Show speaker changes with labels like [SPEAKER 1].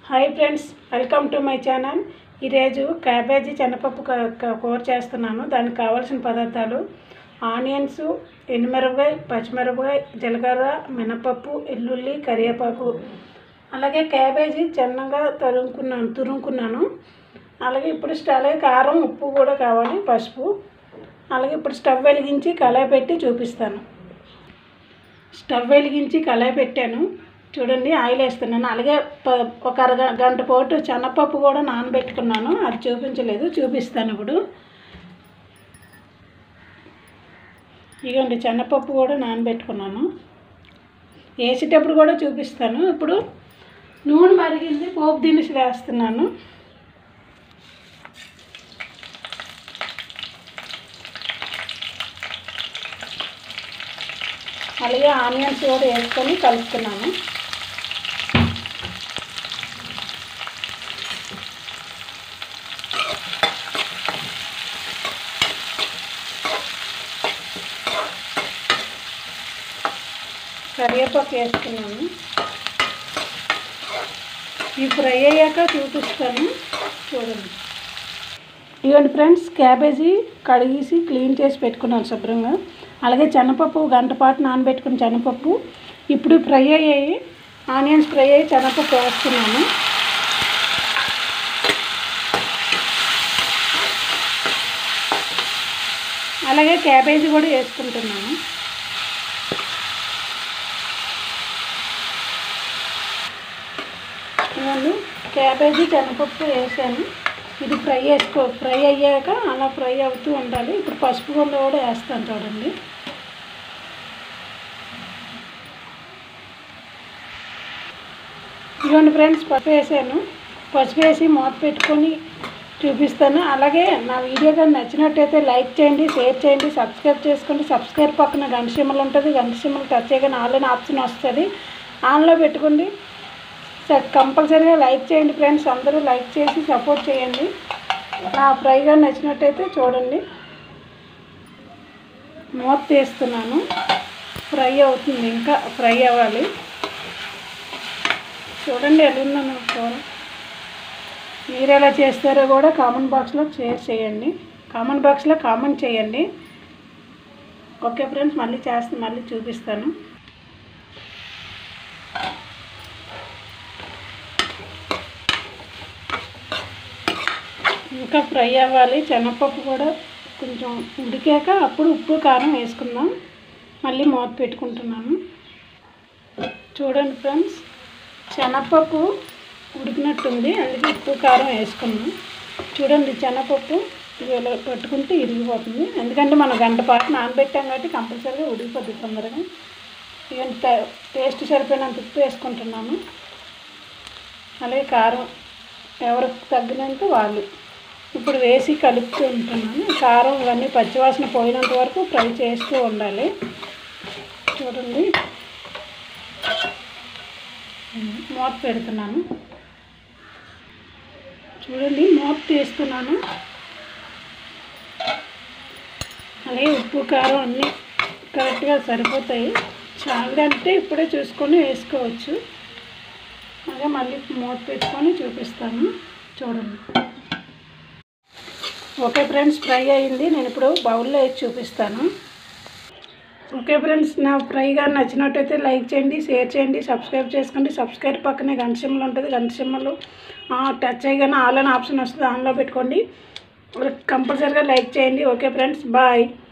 [SPEAKER 1] Hi friends, welcome to my channel. ఈరోజు cabbage శనగపప్పు కూర చేస్తున్నాను. దానికి కావాల్సిన పదార్థాలు: ఆనియన్స్, ఎండుమిరపకాయ, పచ్చిమిరపకాయ, జీలకర్ర, మినపప్పు, ఎల్లుల్లి, కరివేపాకు. అలాగే క్యాబేజీ చిన్నగా తురుముకున్నాను. అలాగే ఇప్పుడు అలాగే కారం, ఉప్పు కూడా కావాలి, పసుపు. అలాగే ఇప్పుడు స్టవ్ వెలిగించి కళాయి పెట్టి చూపిస్తాను. స్టవ్ వెలిగించి కళాయి పెట్టాను. చూడండి, ఆయిల్ వేస్తున్నాను. అలాగే ఒక గంట పాటు శనగపప్పు కూడా నానబెట్టుకున్నాను. అది చూపించలేదు, చూపిస్తాను ఇప్పుడు. ఇదిగోండి, శనగపప్పు కూడా నానబెట్టుకున్నాను. వేసేటప్పుడు కూడా చూపిస్తాను. ఇప్పుడు నూనె మరిగింది, పోపు దినుసులు వేస్తున్నాను. అలాగే ఆనియన్స్ కూడా వేసుకొని కలుపుతున్నాను. కరివేపాకు వేసుకున్నాను. ఇవి ఫ్రై అయ్యాక చూపిస్తాను, చూడండి. ఇవ్వండి ఫ్రెండ్స్, క్యాబేజీ కడిగేసి క్లీన్ చేసి పెట్టుకున్నాను శుభ్రంగా. అలాగే శనగపప్పు గంట పాటు నానబెట్టుకున్న శనగపప్పు ఇప్పుడు ఫ్రై అయ్యాయి. ఆనియన్స్ ఫ్రై అయ్యి శనగపప్పు వేస్తున్నాను. అలాగే క్యాబేజీ కూడా వేసుకుంటున్నాను. ఇవన్నీ క్యాబేజీ శనగపప్పు వేసాను. ఇది ఫ్రై అయ్యాక అలా ఫ్రై అవుతూ ఉండాలి. ఇప్పుడు పసుపు గుండ కూడా వేస్తాను, చూడండి. ఇదిగోండి ఫ్రెండ్స్, పసుపు వేసాను. పసుపు వేసి మూత పెట్టుకొని చూపిస్తాను. అలాగే నా వీడియో కానీ నచ్చినట్టయితే లైక్ చేయండి, షేర్ చేయండి, సబ్స్క్రైబ్ చేసుకోండి. సబ్స్క్రైబ్ పక్కన గంట సింబల్ ఉంటుంది. గంట సింబల్ టచ్ చేయగానే ఆన్లైన్ ఆప్షన్ వస్తుంది. ఆన్లో పెట్టుకోండి. కంపల్సరీగా లైక్ చేయండి ఫ్రెండ్స్. అందరూ లైక్ చేసి సపోర్ట్ చేయండి. నా ఫ్రై కానీ నచ్చినట్టయితే చూడండి. మూత తీస్తున్నాను. ఫ్రై అవుతుంది, ఇంకా ఫ్రై అవ్వాలి. చూడండి ఎలా ఉందన్న కూర. మీరు ఎలా చేస్తారో కూడా కామెంట్ బాక్స్లో షేర్ చేయండి, కామెంట్ బాక్స్లో కామెంట్ చేయండి. ఓకే ఫ్రెండ్స్, మళ్ళీ చూపిస్తాను. ఇంకా ఫ్రై అవ్వాలి. శనగపప్పు కూడా కొంచెం ఉడికాక అప్పుడు ఉప్పు కారం వేసుకుందాం. మళ్ళీ మూత పెట్టుకుంటున్నాను. చూడండి ఫ్రెండ్స్, శనగపప్పు ఉడికినట్టుంది, అందుకే ఉప్పు కారం వేసుకున్నాం. చూడండి, శనగపప్పు ఇలా పట్టుకుంటే ఇరిగిపోతుంది. ఎందుకంటే మనం గంట పాటు నానబెట్టాం కాబట్టి కంపల్సరీగా ఉడికిపోద్ది తొందరగా. ఇదంతా టేస్ట్ సరిపోయినంత ఉప్పు వేసుకుంటున్నాను. అలాగే కారం ఎవరికి తగ్గినంత వాళ్ళు. ఇప్పుడు వేసి కలుపుతూ ఉంటున్నాను. కారం ఇవన్నీ పచ్చివాసన పోయినంత వరకు ఫ్రై చేస్తూ ఉండాలి. చూడండి, మూత పెడుతున్నాను. చూడండి, మూత తీస్తున్నాను. అలాగే ఉప్పు కారం అన్నీ కరెక్ట్గా సరిపోతాయి. చాలంటే ఇప్పుడే చూసుకొని వేసుకోవచ్చు. అలాగే మళ్ళీ మూత పెట్టుకొని చూపిస్తాను, చూడండి. ఓకే ఫ్రెండ్స్, ఫ్రై అయింది. నేను ఇప్పుడు బౌల్లో వేసి చూపిస్తాను. ఓకే ఫ్రెండ్స్, నా ఫ్రై కానీ నచ్చినట్టయితే లైక్ చేయండి, షేర్ చేయండి, సబ్స్క్రైబ్ చేసుకోండి. సబ్స్క్రైబ్ పక్కనే గంట సింబల్ ఉంటుంది. గంట సింబల్ టచ్ చేయగానే ఆన్లైన్ ఆప్షన్ వస్తుంది, ఆన్లో పెట్టుకోండి. కంపల్సరీగా లైక్ చేయండి. Okay friends, bye.